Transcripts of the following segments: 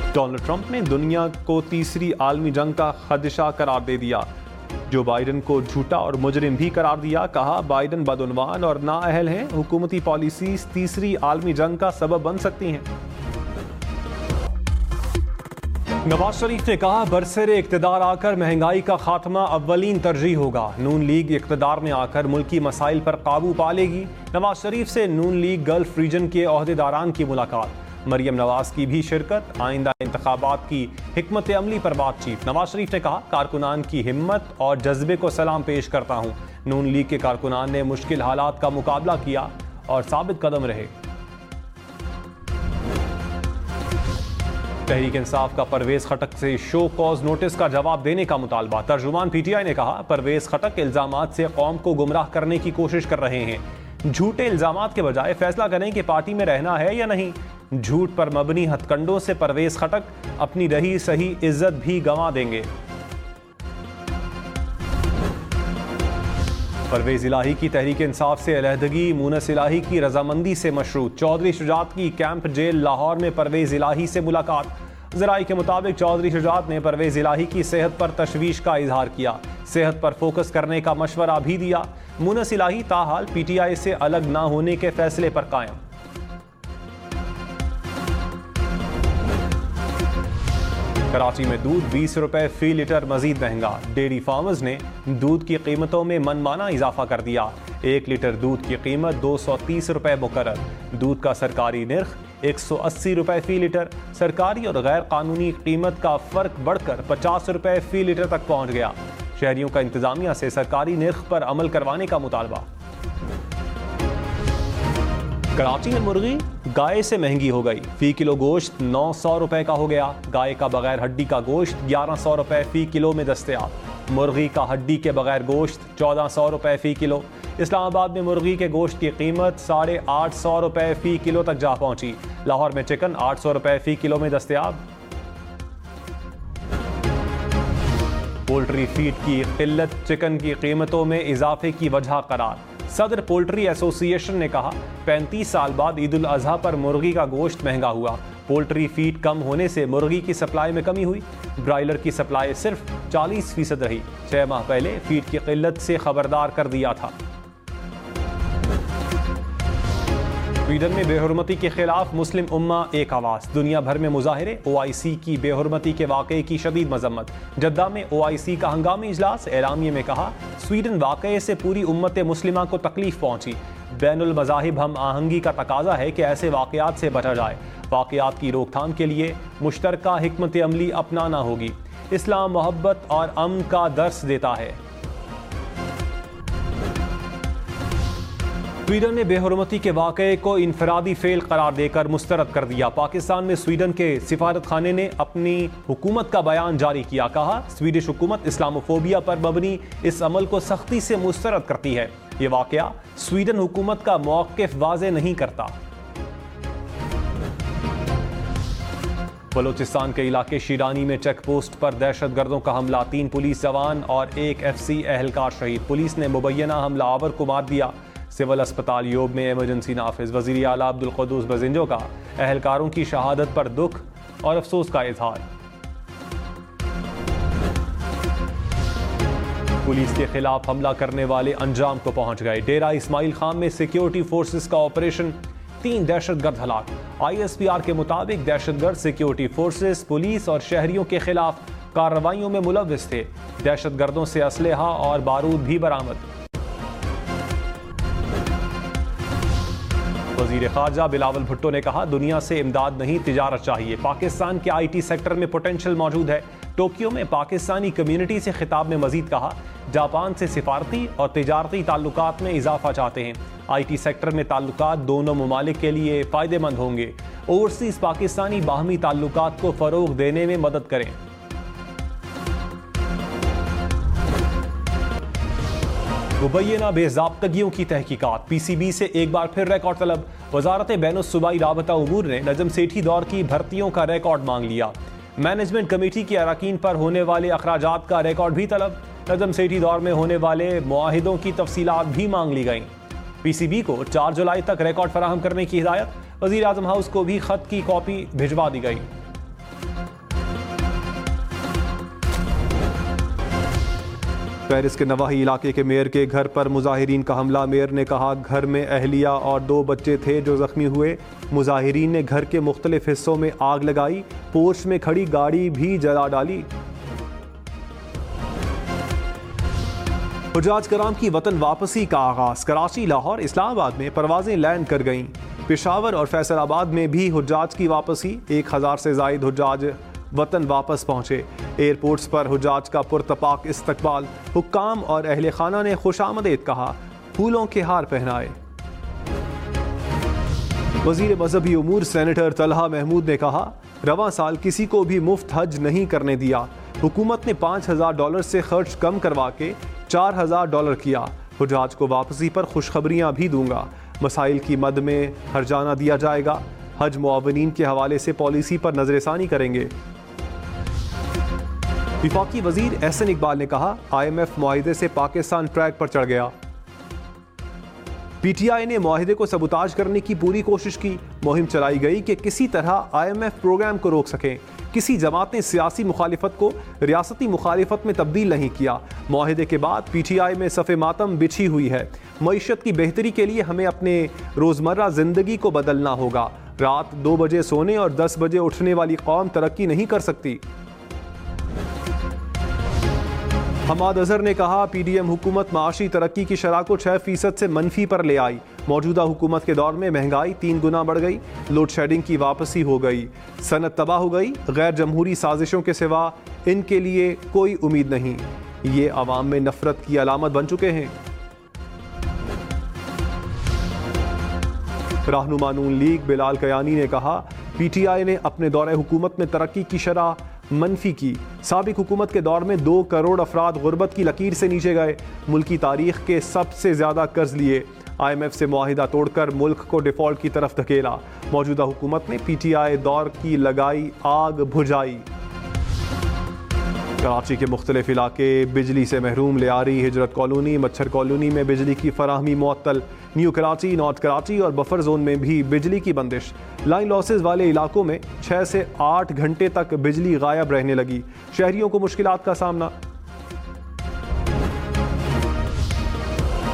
Donald Trump ने दुनिया को तीसरी आलमी जंग का खदशा करार दे दिया। जो बाइडन को झूठा और मुजरिम भी करार दिया। कहा बाइडन बदउनवान और नाअहल हैं। हुकूमती पॉलिसीज तीसरी आलमी जंग का सबब बन सकती हैं। नवाज शरीफ ने कहा बरसरे इक़्तिदार आकर महंगाई का खात्मा अव्वलीन तरजीह होगा। नून लीग इक़्तिदार में आकर मुल्की मसाइल पर काबू पा लेगी। नवाज शरीफ से नून लीग गल्फ रीजन के ओहदेदारान की मुलाकात। मरियम नवाज की भी शिरकत। आइंदा इंतखाबात की हिकमत अमली पर बातचीत। नवाज शरीफ ने कहा कारकुनान की हिम्मत और जज्बे को सलाम पेश करता हूँ। नून लीग के कारकुनान ने मुश्किल हालात का मुकाबला किया और साबित कदम रहे। तहरीक इंसाफ का परवेज खटक से शो कॉज नोटिस का जवाब देने का मुतालबा। तर्जुमान पीटीआई ने कहा परवेज खटक इल्जामात से कौम को गुमराह करने की कोशिश कर रहे हैं। झूठे इल्जामात के बजाय फैसला करें कि पार्टी में रहना है या नहीं। झूठ पर मबनी हथकंडों से परवेज खटक अपनी रही सही इज्जत भी गंवा देंगे। परवेज इलाही की तहरीक इंसाफ से अलहदगी मुनस इलाही की रजामंदी से मशरूत। चौधरी शुजात की कैंप जेल लाहौर में परवेज इलाही से मुलाकात। ज़राई के मुताबिक चौधरी शुजात ने परवेज इलाही की सेहत पर तशवीश का इजहार किया। सेहत पर फोकस करने का मशवरा भी दिया। मुनस इलाही ताहाल पीटीआई से अलग ना होने के फैसले पर कायम। कराची में दूध 20 रुपए फी लीटर मजीद महंगा। डेयरी फार्मर्स ने दूध की कीमतों में मनमाना इजाफा कर दिया। 1 लीटर दूध की कीमत 230 रुपए मुकर्रर। दूध का सरकारी निर्ख 180 रुपए फी लीटर। सरकारी और गैर कानूनी कीमत का फर्क बढ़कर 50 रुपए फी लीटर तक पहुंच गया। शहरियों का इंतजामिया से सरकारी निर्ख पर अमल करवाने का मुतालबा। कराची में मुर्गी गाय से महंगी हो गई। फी किलो गोश्त 900 रुपए का हो गया। गाय का बगैर हड्डी का गोश्त 1100 रुपए फी किलो में दस्तयाब। मुर्गी का हड्डी के बगैर गोश्त 1400 रुपए फी किलो। इस्लामाबाद में मुर्गी के गोश्त की कीमत 850 रुपए फी किलो तक जा पहुंची। लाहौर में चिकन 800 रुपए फी किलो में दस्तयाब। पोल्ट्री फीड की किल्लत चिकन की कीमतों में इजाफे की वजह करार। सदर पोल्ट्री एसोसिएशन ने कहा 35 साल बाद ईद उल अजहा पर मुर्गी का गोश्त महंगा हुआ। पोल्ट्री फीड कम होने से मुर्गी की सप्लाई में कमी हुई। ब्रायलर की सप्लाई सिर्फ 40% रही। 6 माह पहले फीड की किल्लत से खबरदार कर दिया था। स्वीडन में बेहुरमती के खिलाफ मुस्लिम उम्मा एक आवाज। दुनिया भर में मुजाहिरे। OIC की बेहुरमती के वाक़े की शदीद मजम्मत। जद्दा में OIC का हंगामी इजलास। एलामिये में कहा स्वीडन वाक़े से पूरी उम्मत मुस्लिमा को तकलीफ पहुंची। बैनुल मज़ाहिब हम आहंगी का तकाजा है कि ऐसे वाक़यात से बचा जाए। वाक़यात की रोकथाम के लिए मुश्तरका हिकमत अमली अपनाना होगी। इस्लाम मोहब्बत और अमन का दर्स देता है। स्वीडन ने बेहुरमती के वाक़े को इनफरादी फेल करार देकर मुस्तरद कर दिया। पाकिस्तान में स्वीडन के सिफारत खाने ने अपनी हुकूमत का बयान जारी किया। कहा स्वीडिश हुकूमत इस्लामोफोबिया पर मबनी इस अमल को सख्ती से मुस्तरद करती है। ये वाक़या स्वीडन हुकूमत का मौक़िफ़ वाज़े नहीं करता। बलोचिस्तान के इलाके शीरानी में चेक पोस्ट पर दहशतगर्दों का हमला। 3 पुलिस जवान और 1 FC एहलकार शहीद। पुलिस ने मुबैना हमलावर को मार दिया। सिविल अस्पताल योब में इमरजेंसी नाफिज। वज़ीर आला अब्दुल क़ुद्दूस बज़िंजो का एहलकारों की शहादत पर दुख और अफसोस का इजहार। पुलिस के खिलाफ हमला करने वाले अंजाम को पहुंच गए। डेरा इस्माइल खान में सिक्योरिटी फोर्सेस का ऑपरेशन। 3 दहशतगर्द हलाक। ISPR के मुताबिक दहशतगर्द सिक्योरिटी फोर्सेस पुलिस और शहरियों के खिलाफ कार्रवाइयों में मुलव्विस थे। दहशतगर्दों से असलहा और बारूद भी बरामद। वज़ीर ख़ारजा बिलावल भुट्टो ने कहा दुनिया से इमदाद नहीं तिजारत चाहिए। पाकिस्तान के IT सेक्टर में पोटेंशियल मौजूद है। टोक्यो में पाकिस्तानी कम्युनिटी से खिताब में मजीद कहा जापान से सिफारती और तिजारती ताल्लुकात में इजाफा चाहते हैं। IT सेक्टर में ताल्लुकात दोनों ममालिक के लिए फ़ायदेमंद होंगे। ओवरसीज़ पाकिस्तानी बाहमी ताल्लुकात को फ़रोग़ देने में मदद करें। मुबैना बेज़ाब्तगियों की तहकीकात। PCB से एक बार फिर रिकॉर्ड तलब। वज़ारत बैनुस्सूबाई राबता उमूर ने नजम सेठी दौर की भर्तियों का रिकॉर्ड मांग लिया। मैनेजमेंट कमेटी के अरकान पर होने वाले अखराजात का रिकॉर्ड भी तलब। नजम सेठी दौर में होने वाले मुआहिदों की तफसीलात भी मांग ली गईं। PCB को 4 जुलाई तक रिकॉर्ड फराहम करने की हिदायत। वज़ीर आज़म हाउस को भी खत की कॉपी भिजवा दी गई। पेरिस के नवाही इलाके के मेयर के घर पर मुजाहिरीन का हमला। मेयर ने कहा घर में अहलिया और 2 बच्चे थे जो जख्मी हुए। मुजाहिरीन ने घर के मुख्तलिफ हिस्सों में आग लगाई, पोर्च में खड़ी गाड़ी भी जला डाली। हुज्जाज कराम की वतन वापसी का आगाज। कराची, लाहौर, इस्लामाबाद में परवाजें लैंड कर गईं। पेशावर और फैसलाबाद में भी हुज्जाज की वापसी। 1000 से जायद हुज्जाज वतन वापस पहुंचे। एयरपोर्ट्स पर हुज्जाज का पुरतपाक इस्तकबाल। हुक्काम और अहले खाना ने खुशामदीद कहा, फूलों के हार पहनाए। वजीर मजहबी उमूर सेनेटर तलहा महमूद ने कहा, रवां साल किसी को भी मुफ्त हज नहीं करने दिया। हुकूमत ने $5000 से खर्च कम करवा के $4000 किया। हुज्जाज को वापसी पर खुशखबरियां भी दूंगा। मसाइल की मद में हर्जाना दिया जाएगा। हज मुआवनीन के हवाले से पॉलिसी पर नजरसानी करेंगे। विफाकी वजीर एहसन इकबाल ने कहा, IMF मुआहिदे से पाकिस्तान ट्रैक पर चढ़ गया। PTI ने मुआहिदे को सबूताज करने की पूरी कोशिश की। मुहिम चलाई गई कि किसी तरह IMF प्रोग्राम को रोक सकें। किसी जमात ने सियासी मुखालिफत को रियासती मुखालिफत में तब्दील नहीं किया। मुआहिदे के बाद PTI में सफ़े मातम बिछी हुई है। मईशत की बेहतरी के लिए हमें अपने रोज़मर्रा ज़िंदगी को बदलना होगा। रात 2 बजे सोने और 10 बजे उठने वाली कौम तरक्की नहीं कर सकती। हमाद अजहर ने कहा, PDM हुकूमत माशी तरक्की की शरह को 6% से मनफी पर ले आई। मौजूदा हुकूमत के दौर में महंगाई 3 गुना बढ़ गई। लोड शेडिंग की वापसी हो गई। सनत तबाह हो गई। गैर जमहूरी साजिशों के सिवा इनके लिए कोई उम्मीद नहीं। ये अवाम में नफरत की अलामत बन चुके हैं। रहनुमा नून लीग बिलाल कयानी ने कहा, PTI ने अपने दौरे हुकूमत में तरक्की की शरह मनफी की। साबिक हुकूमत के दौर में 2 करोड़ अफराद गुर्बत की लकीर से नीचे गए। मुल्की तारीख के सबसे ज़्यादा कर्ज लिए। IMF से मुआहिदा तोड़कर मुल्क को डिफ़ॉल्ट की तरफ धकेला। मौजूदा हुकूमत ने PTI दौर की लगाई आग बुझाई। कराची के मुख्तलिफ इलाके बिजली से महरूम। लियारी, हिजरत कॉलोनी, मच्छर कॉलोनी में बिजली की फराहमी मुअत्तल। न्यू कराची, नॉर्थ कराची और बफर जोन में भी बिजली की बंदिश। लाइन लॉसेज वाले इलाकों में 6 से 8 घंटे तक बिजली गायब रहने लगी। शहरियों को मुश्किलात का सामना।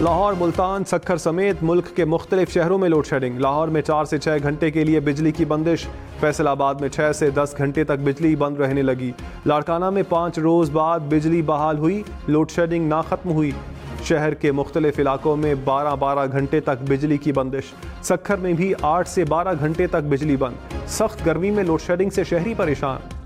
लाहौर, मुल्तान, सक्खर समेत मुल्क के मुख्तलिफ शहरों में लोड शेडिंग। लाहौर में 4 से 6 घंटे के लिए बिजली की बंदिश। फैसलाबाद में 6 से 10 घंटे तक बिजली बंद रहने लगी। लाड़काना में 5 रोज़ बाद बिजली बहाल हुई। लोड शेडिंग ना ख़त्म हुई। शहर के मुख्तलिफ इलाकों में 12-12 घंटे तक बिजली की बंदिश। सक्खर में भी 8 से 12 घंटे तक बिजली बंद। सख्त गर्मी में लोड शेडिंग से शहरी परेशान।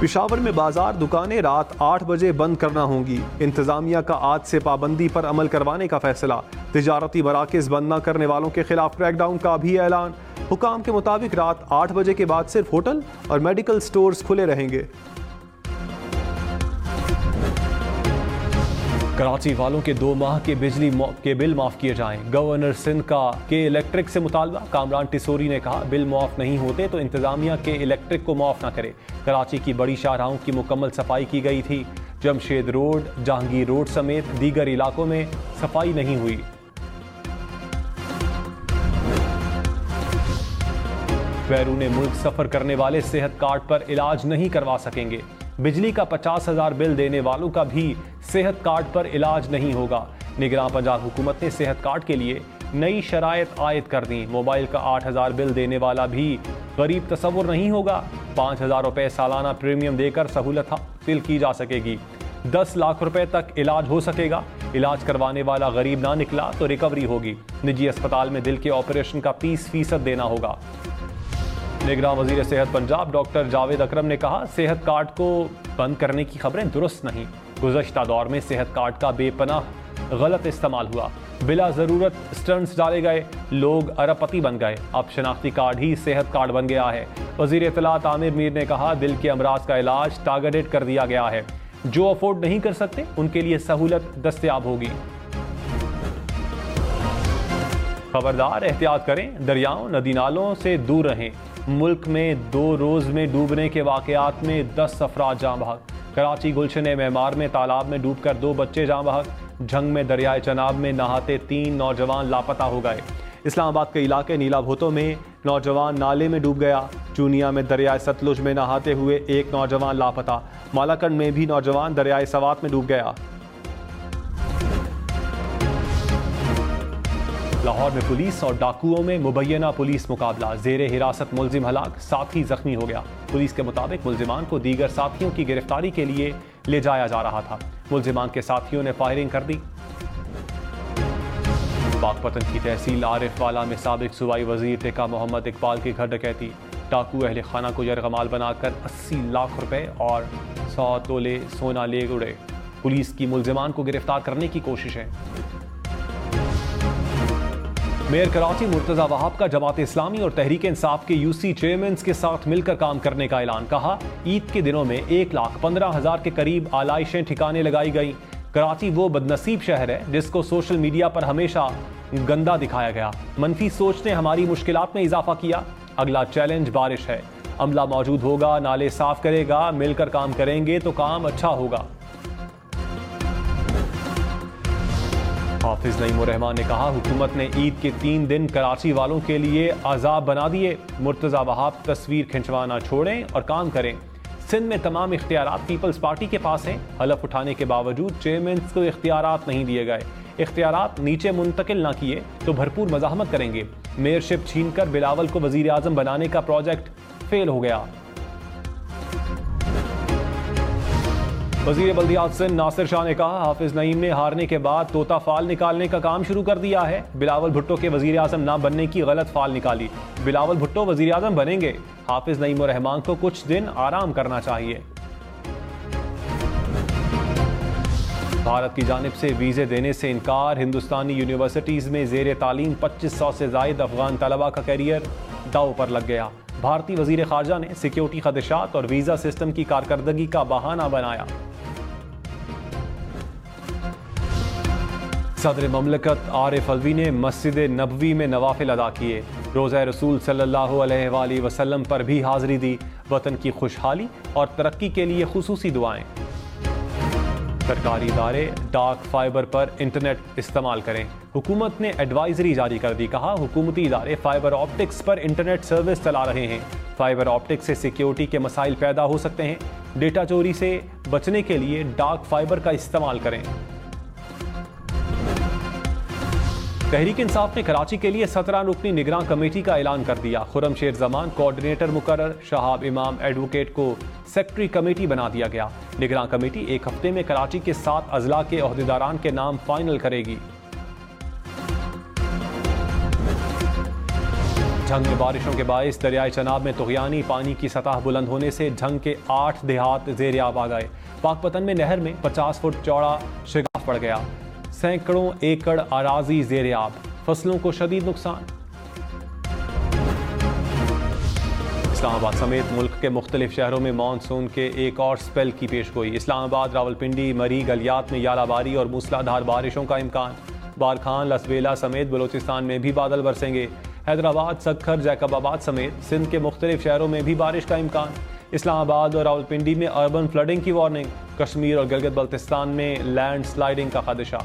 पेशावर में बाजार दुकानें रात 8 बजे बंद करना होंगी। इंतजामिया का आज से पाबंदी पर अमल करवाने का फैसला। तिजारती मराकज बंद न करने वालों के खिलाफ क्रैकडाउन का भी ऐलान। हुकाम के मुताबिक रात 8 बजे के बाद सिर्फ होटल और मेडिकल स्टोर्स खुले रहेंगे। कराची वालों के 2 माह के बिजली के बिल माफ किए जाएं। गवर्नर सिंध का के इलेक्ट्रिक से मुतालबा। कामरान टिसोरी ने कहा, बिल माफ नहीं होते तो इंतजामिया के इलेक्ट्रिक को माफ ना करे। कराची की बड़ी शाहराहों की मुकम्मल सफाई की गई थी। जमशेद रोड, जहांगीर रोड समेत दीगर इलाकों में सफाई नहीं हुई। बैरून मुल्क सफर करने वाले सेहत कार्ड पर इलाज नहीं करवा सकेंगे। बिजली का 50,000 बिल देने वालों का भी सेहत कार्ड पर इलाज नहीं होगा। निगरान पंजाब हुकूमत ने सेहत कार्ड के लिए नई शराइत आयद कर दी। मोबाइल का 8,000 बिल देने वाला भी गरीब तसव्वुर नहीं होगा। 5,000 रुपये सालाना प्रीमियम देकर सहूलत हासिल की जा सकेगी। 10 लाख रुपए तक इलाज हो सकेगा। इलाज करवाने वाला गरीब ना निकला तो रिकवरी होगी। निजी अस्पताल में दिल के ऑपरेशन का 30% देना होगा। निगरान वजीर सेहत पंजाब डॉक्टर जावेद अकरम ने कहा, सेहत कार्ड को बंद करने की खबरें दुरुस्त नहीं। गुज़श्ता दौर में सेहत कार्ड का बेपनाह गलत इस्तेमाल हुआ। बिला ज़रूरत स्टंट्स डाले गए। लोग अरबपति बन गए। अब शनाख्ती कार्ड ही सेहत कार्ड बन गया है। वज़ीर इत्तलात आमिर मीर ने कहा, दिल के अमराज का इलाज टारगेटेड कर दिया गया है। जो अफोर्ड नहीं कर सकते उनके लिए सहूलत दस्तयाब होगी। खबरदार, एहतियात करें। दरियाओं नदी नालों से दूर रहें। मुल्क में 2 रोज़ में डूबने के वाक़यात में 10 अफराद जाँ बहक। कराची गुलशन मेमार में तालाब में डूबकर 2 बच्चे जाँ बहक। झंग में दरियाए चनाब में नहाते 3 नौजवान लापता हो गए। इस्लामाबाद के इलाके नीला भोतो में नौजवान नाले में डूब गया। चूनिया में दरियाए सतलुज में नहाते हुए एक नौजवान लापता। मालाकंड में भी नौजवान दरियाए सवात में डूब गया। लाहौर में पुलिस और डाकुओं में मुबैना पुलिस मुकाबला। जेरे हिरासत मुलजिम हलाक, साथी जख्मी हो गया। पुलिस के मुताबिक मुलजिमान को दीगर साथियों की गिरफ्तारी के लिए ले जाया जा रहा था। मुलजिमान के साथियों ने फायरिंग कर दी। बागपतन की तहसील आरिफवाला में साबिक सूबाई वजीर टिका मोहम्मद इकबाल की घर डकैती। डाकू अहले खाना को यरगमाल बनाकर 80 लाख रुपए और 100 तोले सोना ले उड़े। पुलिस की मुलजिमान को गिरफ्तार करने की कोशिश है। मेयर कराची मुर्तजा वहाब का जमात इस्लामी और तहरीक इंसाफ के यूसी चेयरमैन के साथ मिलकर काम करने का ऐलान। कहा, ईद के दिनों में 1,15,000 के करीब आलाइशें ठिकाने लगाई गई। कराची वो बदनसीब शहर है जिसको सोशल मीडिया पर हमेशा गंदा दिखाया गया। मनफी सोच ने हमारी मुश्किलात में इजाफा किया। अगला चैलेंज बारिश है। अमला मौजूद होगा, नाले साफ करेगा, मिलकर काम करेंगे तो काम अच्छा होगा। हाफिज नईम रहमान ने कहा, हुकूमत ने ईद के 3 दिन कराची वालों के लिए अजाब बना दिए। मुर्तजा वहाब तस्वीर खिंचवाना छोड़ें और काम करें। सिंध में तमाम इख्तियारात पीपल्स पार्टी के पास हैं। हलफ उठाने के बावजूद चेयरमैन को इख्तियारात नहीं दिए गए। इख्तियारात नीचे मुंतकिल ना किए तो भरपूर मज़ाहमत करेंगे। मेयरशिप छीनकर बिलावल को वजीर आज़म बनाने का प्रोजेक्ट फेल हो गया। वजीर बल्दियात सिंध नासिर शाह ने कहा, हाफिज नईम ने हारने के बाद तोता फाल निकालने का काम शुरू कर दिया है। बिलावल भुट्टो के वजीर आज़म ना बनने की गलत फाल निकाली। बिलावल भुट्टो वजीर आज़म बनेंगे। हाफिज नईम रहमान को कुछ दिन आराम करना चाहिए। भारत की जानिब से वीज़े देने से इनकार। हिंदुस्तानी यूनिवर्सिटीज़ में ज़ेर तालीम 2500 से ज़ायद अफगान तलबा का करियर दाव पर लग गया। भारतीय वजीर खारजा ने सिक्योरिटी खदशात और वीज़ा सिस्टम की कारकर्दगी का बहाना बनाया। सदर ममलकत आरिफ अलवी ने मस्जिद नबवी में नवाफिल अदा किए। रोज़ा रसूल सल्लल्लाहु अलैहि वसल्लम पर भी हाज़िरी दी। वतन की खुशहाली और तरक्की के लिए खुसूसी दुआएं। सरकारी इदारे डार्क फाइबर पर इंटरनेट इस्तेमाल करें। हुकूमत ने एडवाइजरी जारी कर दी। कहा, हुकूमती इदारे फाइबर ऑप्टिक्स पर इंटरनेट सर्विस चला रहे हैं। फाइबर ऑप्टिक्स से सिक्योरिटी के मसाइल पैदा हो सकते हैं। डेटा चोरी से बचने के लिए डार्क फाइबर का इस्तेमाल करें। तहरीक इंसाफ ने कराची के लिए 17 रुकनी निगरान कमेटी का ऐलान कर दिया। खुर्रमशेर जमान कोऑर्डिनेटर मुकर्रर, शहाब इमाम एडवोकेट को सेक्रेटरी कमेटी बना दिया गया। निगरान कमेटी एक हफ्ते में कराची के 7 अजला के ओहदेदारान के नाम फाइनल करेगी। झंग में बारिशों के बायस दरियाए चनाब में तुगयानी पानी की सतह बुलंद होने से झंग के 8 देहात ज़ेर-ए-आब आ गए। पाकपतन में नहर में 50 फुट चौड़ा शिगाफ पड़ गया। सैकड़ों एकड़ अराजी ज़ेर-ए-आब, फसलों को शदीद नुकसान। इस्लामाबाद समेत मुल्क के मुख्तलिफ शहरों में मानसून के एक और स्पेल की पेशगोई। इस्लामाबाद, रावलपिंडी, मरी, गलियात में यालाबारी और मूसलाधार बारिशों का इम्कान। बारखान, लसबेला समेत बलोचिस्तान में भी बादल बरसेंगे। हैदराबाद, सखर, जैकबाबाद समेत सिंध के मुख्तलिफ शहरों में भी बारिश का इम्कान। इस्लामाबाद और रावलपिंडी में अर्बन फ्लडिंग की वार्निंग। कश्मीर और गिलगित बल्तिस्तान में लैंड स्लाइडिंग का खदशा।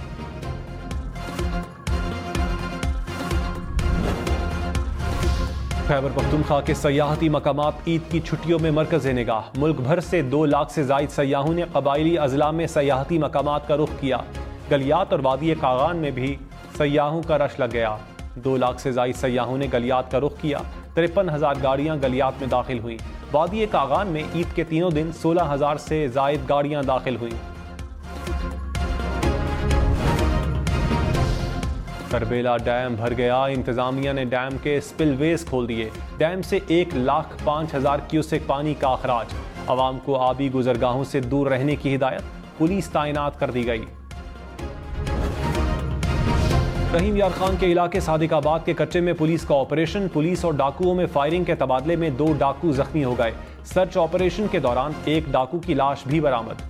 खैबर पख्तूनख्वा के सयाहती मकामात ईद की छुट्टियों में मरकज़ निगाह। मुल्क भर से 2 लाख से ज़ायद सयाहों ने कबायली अजला में सयाहती मकामात का रुख किया। गलियात और वादी कागान में भी सयाहों का रश लग गया। 2 लाख से ज़ायद सयाहों ने गलियात का रुख किया। 53,000 गाड़ियाँ गलियात में दाखिल हुई। वादी कागान में ईद के तीनों दिन 16,000 से ज़ायद गाड़ियाँ दाखिल हुई। करबेला डैम भर गया। इंतजामिया ने डैम के स्पिलवेज खोल दिए। डैम से 1,05,000 क्यूसेक पानी का अखराज। आवाम को आबी गुजरगाहों से दूर रहने की हिदायत। पुलिस तैनात कर दी गई। रहीम यार खान के इलाके सादिकाबाद के कच्चे में पुलिस का ऑपरेशन। पुलिस और डाकुओं में फायरिंग के तबादले में 2 डाकू जख्मी हो गए। सर्च ऑपरेशन के दौरान 1 डाकू की लाश भी बरामद।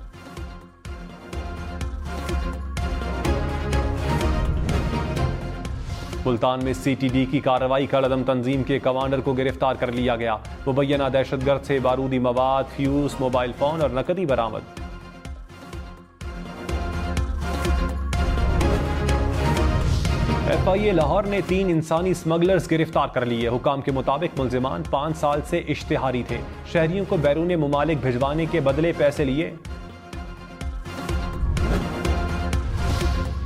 मुल्तान में CTD की कार्रवाई कर अदम तंजीम के कमांडर को गिरफ्तार कर लिया गया। मुबैना दहशतगर्द से बारूदी मवाद, फ्यूज, मोबाइल फोन और नकदी बरामद। FIA लाहौर ने 3 इंसानी स्मगलर्स गिरफ्तार कर लिए। हुकाम के मुताबिक मुल्जिमान 5 साल से इश्तिहारी थे। शहरियों को बैरून मुमालिक भिजवाने के बदले पैसे लिए।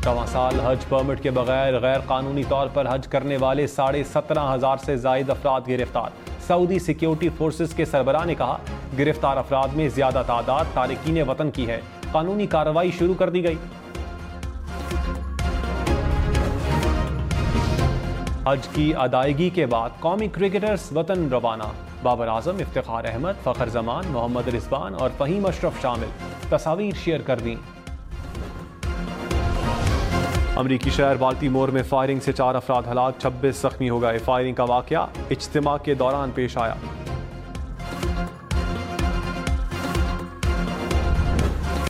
रवां साल हज परमिट के बगैर गैर कानूनी तौर पर हज करने वाले 17,500 से जायद अफराद गिरफ्तार। सऊदी सिक्योरिटी फोर्सेस के सरबराह ने कहा, गिरफ्तार अफराद में ज्यादा तादाद तारिकीन वतन की है। कानूनी कार्रवाई शुरू कर दी गई। हज की अदायगी के बाद कौमी क्रिकेटर्स वतन रवाना। बाबर आजम, इफ्तिखार अहमद, फखर जमान, मोहम्मद रिजवान और फहीम अशरफ शामिल। तस्वीर शेयर कर दी। अमरीकी शहर बाल्टीमोर में फायरिंग से 4 अफराद हलाक, 26 जख्मी हो गए। फायरिंग का वाकया इज्तिमा के दौरान पेश आया।